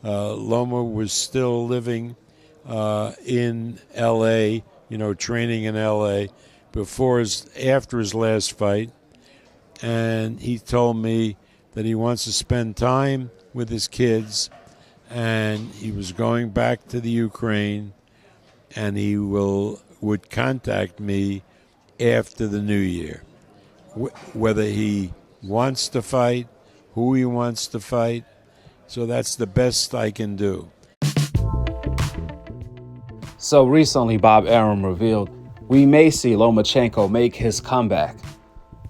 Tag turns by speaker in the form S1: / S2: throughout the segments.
S1: Loma was still living in L.A., training in L.A. After his last fight, and he told me that he wants to spend time with his kids, and he was going back to the Ukraine, and he would contact me after the new year, whether he wants to fight, who he wants to fight. So that's the best I can do.
S2: So recently, Bob Arum revealed we may see Lomachenko make his comeback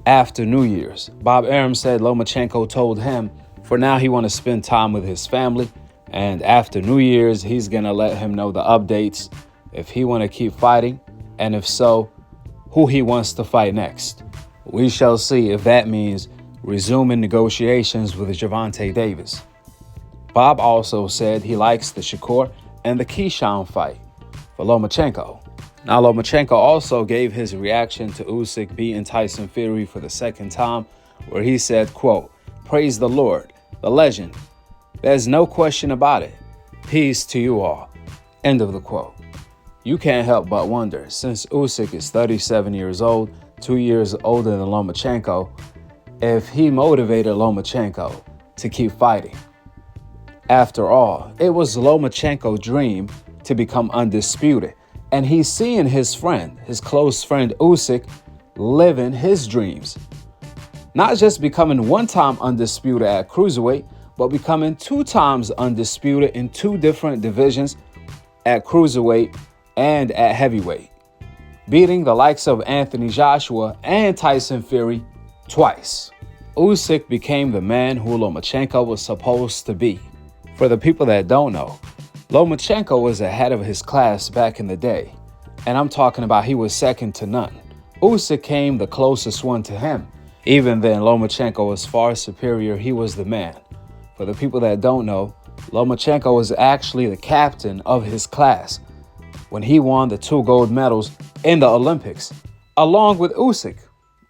S2: after New Year's. Bob Arum said Lomachenko told him for now he want to spend time with his family, and after New Year's, he's going to let him know the updates, if he want to keep fighting, and if so, who he wants to fight next. We shall see if that means resuming negotiations with Gervonta Davis. Bob also said he likes the Shakur and the Keyshawn fight for Lomachenko. Now, Lomachenko also gave his reaction to Usyk beating Tyson Fury for the second time, where he said, quote, "Praise the Lord, the legend. There's no question about it. Peace to you all." End of the quote. You can't help but wonder, since Usyk is 37 years old, 2 years older than Lomachenko, if he motivated Lomachenko to keep fighting. After all, it was Lomachenko's dream to become undisputed, and he's seeing his close friend Usyk, living his dreams. Not just becoming one-time undisputed at cruiserweight, but becoming 2 times undisputed in 2 different divisions at cruiserweight and at heavyweight, beating the likes of Anthony Joshua and Tyson Fury twice. Usyk became the man who Lomachenko was supposed to be. For the people that don't know, Lomachenko was ahead of his class back in the day, and I'm talking about he was second to none. Usyk came the closest one to him. Even then, Lomachenko was far superior. He was the man. For the people that don't know, Lomachenko was actually the captain of his class when he won the 2 gold medals in the Olympics, along with Usyk.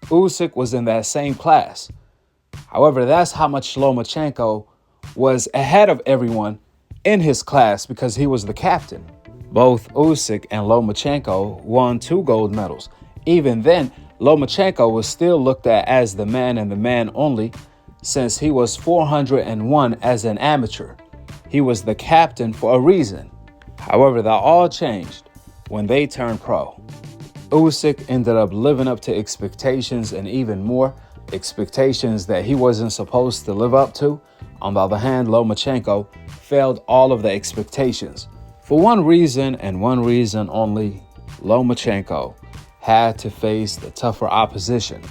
S2: Usyk was in that same class. However, that's how much Lomachenko was ahead of everyone in his class because he was the captain. Both Usyk and Lomachenko won 2 gold medals. Even then, Lomachenko was still looked at as the man and the man only, since he was 401 as an amateur. He was the captain for a reason. However, that all changed when they turned pro. Usyk ended up living up to expectations, and even more expectations that he wasn't supposed to live up to. On the other hand, Lomachenko failed all of the expectations. For one reason and one reason only, Lomachenko had to face the tougher opposition.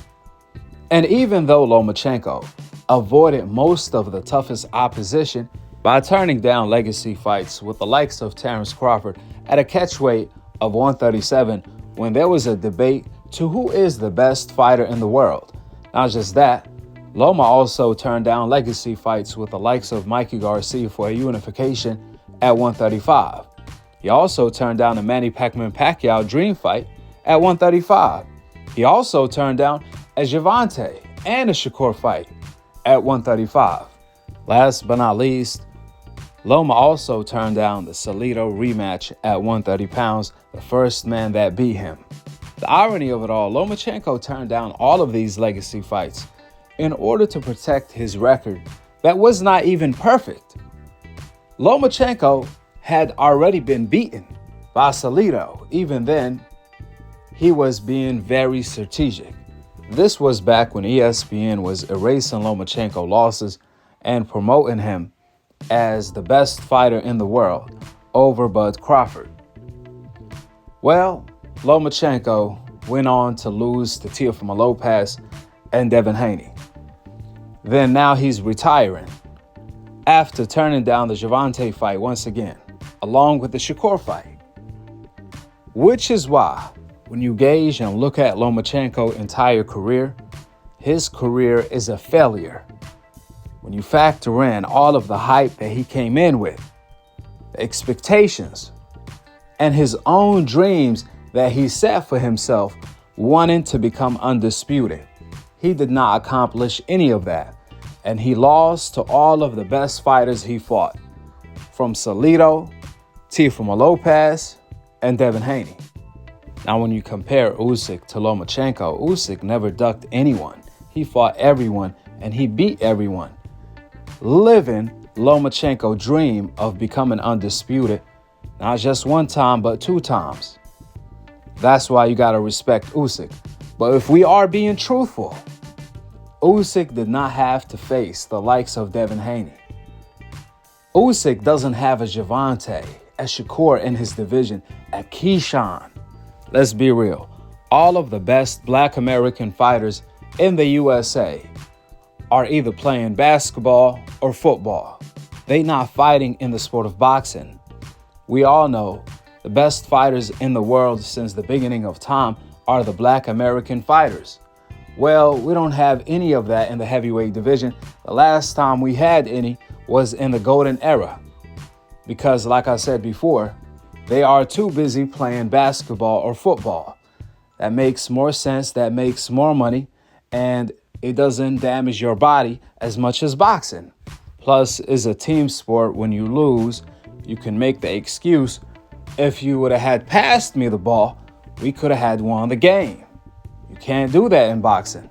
S2: And even though Lomachenko avoided most of the toughest opposition by turning down legacy fights with the likes of Terrence Crawford at a catchweight of 137 when there was a debate to who is the best fighter in the world. Not just that, Loma also turned down legacy fights with the likes of Mikey Garcia for a unification at 135. He also turned down the Manny Pacquiao dream fight at 135. He also turned down a Gervonta and a Shakur fight at 135. Last but not least, Loma also turned down the Salido rematch at 130 pounds, the first man that beat him. The irony of it all, Lomachenko turned down all of these legacy fights in order to protect his record that was not even perfect. Lomachenko had already been beaten by Salido. Even then, he was being very strategic. This was back when ESPN was erasing Lomachenko losses and promoting him as the best fighter in the world over Bud Crawford. Well, Lomachenko went on to lose to Teofimo Lopez and Devin Haney. Then now he's retiring after turning down the Gervonta fight once again, along with the Shakur fight. Which is why, when you gauge and look at Lomachenko's entire career, his career is a failure. When you factor in all of the hype that he came in with, the expectations, and his own dreams that he set for himself, wanting to become undisputed, he did not accomplish any of that, and he lost to all of the best fighters he fought. from Salido, Teofimo Lopez, and Devin Haney. Now, when you compare Usyk to Lomachenko, Usyk never ducked anyone. He fought everyone, and he beat everyone, living Lomachenko's dream of becoming undisputed, not just one time, but 2 times. That's why you got to respect Usyk. But if we are being truthful, Usyk did not have to face the likes of Devin Haney. Usyk doesn't have a Gervonta, a Shakur in his division, a Keyshawn. Let's be real. All of the best Black American fighters in the USA are either playing basketball or football. They not fighting in the sport of boxing. We all know the best fighters in the world since the beginning of time are the Black American fighters. Well, we don't have any of that in the heavyweight division. The last time we had any was in the golden era. Because like I said before, they are too busy playing basketball or football. That makes more sense, that makes more money, and it doesn't damage your body as much as boxing. Plus, it's a team sport. When you lose, you can make the excuse, if you would have had passed me the ball, we could have had won the game. You can't do that in boxing.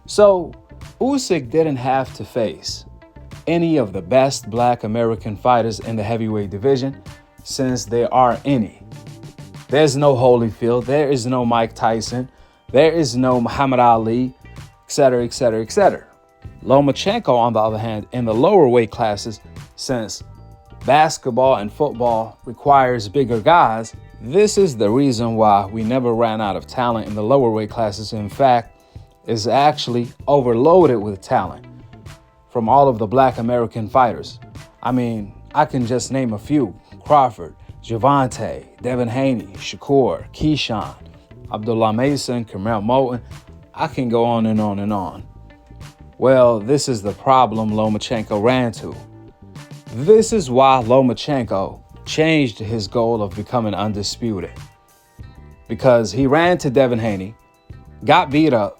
S2: So, Usyk didn't have to face any of the best Black American fighters in the heavyweight division, since there are any. There's no Holyfield, there is no Mike Tyson, there is no Muhammad Ali, etc., etc., etc. Lomachenko, on the other hand, in the lower weight classes, since basketball and football requires bigger guys, this is the reason why we never ran out of talent in the lower weight classes. In fact, is actually overloaded with talent from all of the Black American fighters. I mean, I can just name a few: Crawford, Gervonta, Devin Haney, Shakur, Keyshawn, Abdullah Mason, Kamel Moulton. I can go on and on and on. Well, this is the problem Lomachenko ran to. This is why Lomachenko changed his goal of becoming undisputed. Because he ran to Devin Haney, got beat up,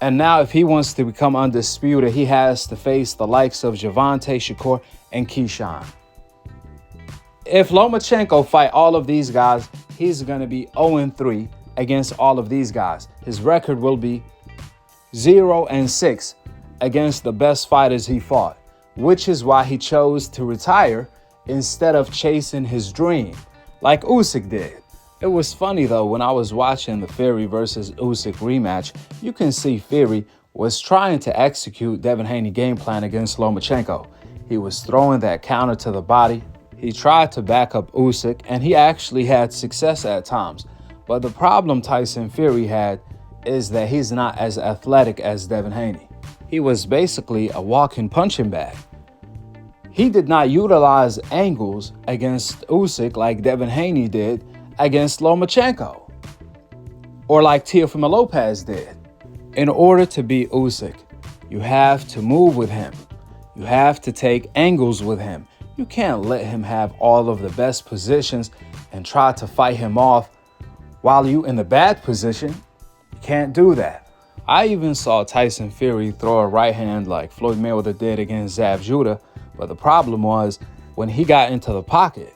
S2: and now if he wants to become undisputed, he has to face the likes of Gervonta, Shakur, and Keyshawn. If Lomachenko fight all of these guys, he's going to be 0-3 against all of these guys. His record will be 0-6 against the best fighters he fought, which is why he chose to retire instead of chasing his dream like Usyk did. It was funny though, when I was watching the Fury versus Usyk rematch, you can see Fury was trying to execute Devin Haney's game plan against Lomachenko. He was throwing that counter to the body. He tried to back up Usyk, and he actually had success at times. But the problem Tyson Fury had is that he's not as athletic as Devin Haney. He was basically a walking punching bag. He did not utilize angles against Usyk like Devin Haney did against Lomachenko, or like Teofimo Lopez did. In order to beat Usyk, you have to move with him. You have to take angles with him. You can't let him have all of the best positions and try to fight him off while you in the bad position. You can't do that. I even saw Tyson Fury throw a right hand like Floyd Mayweather did against Zab Judah, but the problem was when he got into the pocket,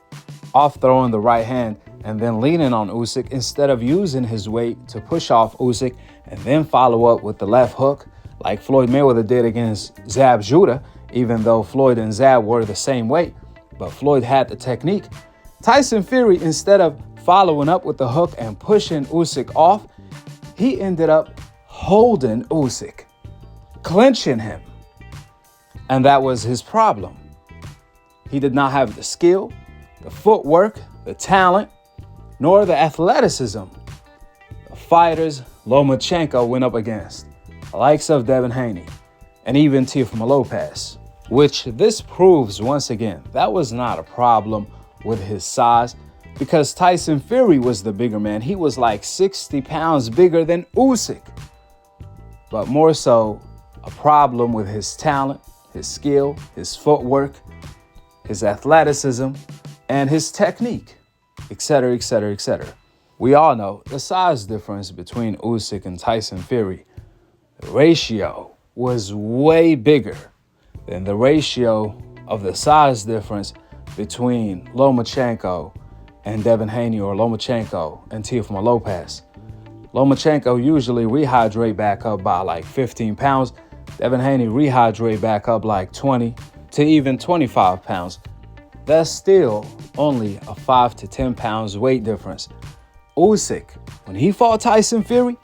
S2: off throwing the right hand and then leaning on Usyk, instead of using his weight to push off Usyk and then follow up with the left hook like Floyd Mayweather did against Zab Judah, even though Floyd and Zab were the same weight, but Floyd had the technique. Tyson Fury, instead of following up with the hook and pushing Usyk off, he ended up holding Usyk, clinching him. And that was his problem. He did not have the skill, the footwork, the talent, nor the athleticism the fighters Lomachenko went up against, the likes of Devin Haney and even Teofimo Lopez, which this proves once again that was not a problem with his size, because Tyson Fury was the bigger man. He was like 60 pounds bigger than Usyk, but more so a problem with his talent, his skill, his footwork, his athleticism, and his technique, etc., etc., etc. We all know the size difference between Usyk and Tyson Fury. The ratio was way bigger than the ratio of the size difference between Lomachenko and Devin Haney, or Lomachenko and Teofimo Lopez. Lomachenko usually rehydrate back up by like 15 pounds. Devin Haney rehydrate back up like 20 to even 25 pounds. That's still only a 5 to 10 pounds weight difference. Usyk, when he fought Tyson Fury,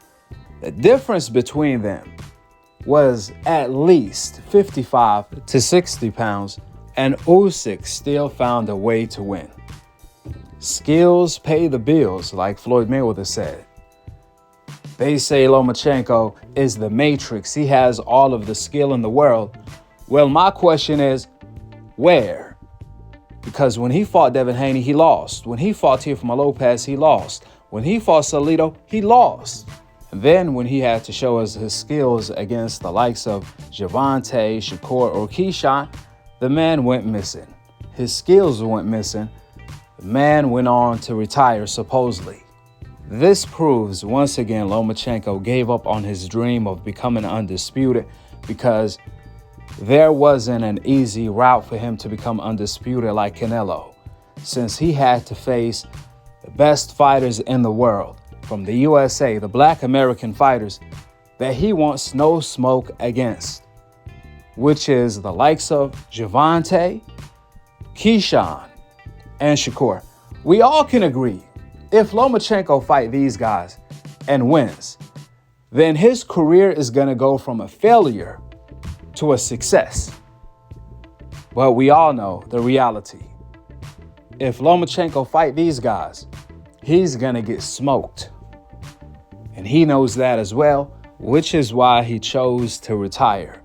S2: the difference between them was at least 55 to 60 pounds, and Usyk still found a way to win. Skills pay the bills, like Floyd Mayweather said. They say Lomachenko is the Matrix. He has all of the skill in the world. Well, my question is, where? Because when he fought Devin Haney, he lost. When he fought Teofimo Lopez, he lost. When he fought Salido, he lost. And then when he had to show us his skills against the likes of Gervonta, Shakur, or Keyshawn, the man went missing. His skills went missing. The man went on to retire, supposedly. This proves once again Lomachenko gave up on his dream of becoming undisputed, because there wasn't an easy route for him to become undisputed like Canelo, since he had to face the best fighters in the world from the USA, the Black American fighters that he wants no smoke against, which is the likes of Gervonta, Keyshawn, and Shakur. We all can agree, if Lomachenko fight these guys and wins, then his career is going to go from a failure to a success. But we all know the reality. If Lomachenko fight these guys, he's going to get smoked. And he knows that as well, which is why he chose to retire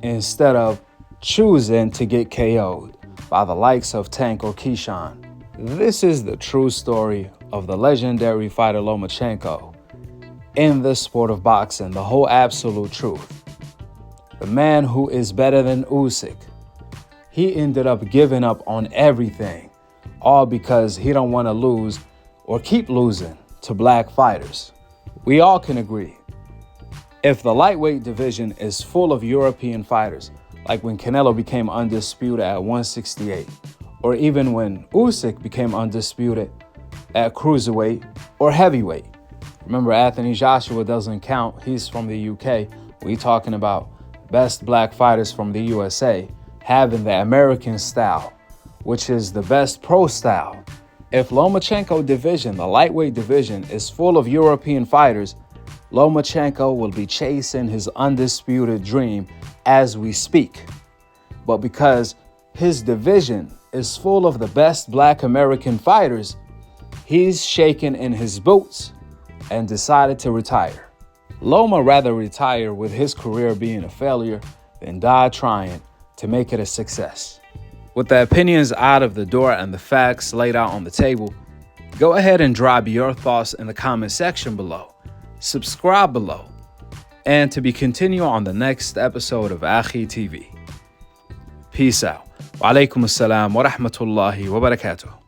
S2: instead of choosing to get KO'd by the likes of Tank or Keyshawn. This is the true story of the legendary fighter Lomachenko in the sport of boxing, the whole absolute truth. The man who is better than Usyk. He ended up giving up on everything, all because he don't want to lose or keep losing to black fighters. We all can agree, if the lightweight division is full of European fighters, like when Canelo became undisputed at 168, or even when Usyk became undisputed at cruiserweight or heavyweight. Remember, Anthony Joshua doesn't count. He's from the UK. We talking about best black fighters from the USA having the American style, which is the best pro style. If Lomachenko division, the lightweight division, is full of European fighters, Lomachenko will be chasing his undisputed dream as we speak. But because his division is full of the best black American fighters, he's shaking in his boots and decided to retire. Loma rather retire with his career being a failure than die trying to make it a success. With the opinions out of the door and the facts laid out on the table, go ahead and drop your thoughts in the comment section below. Subscribe below. And to be continued on the next episode of Akhi TV. Peace out. Wa alaikum assalam wa rahmatullahi wa barakatuh.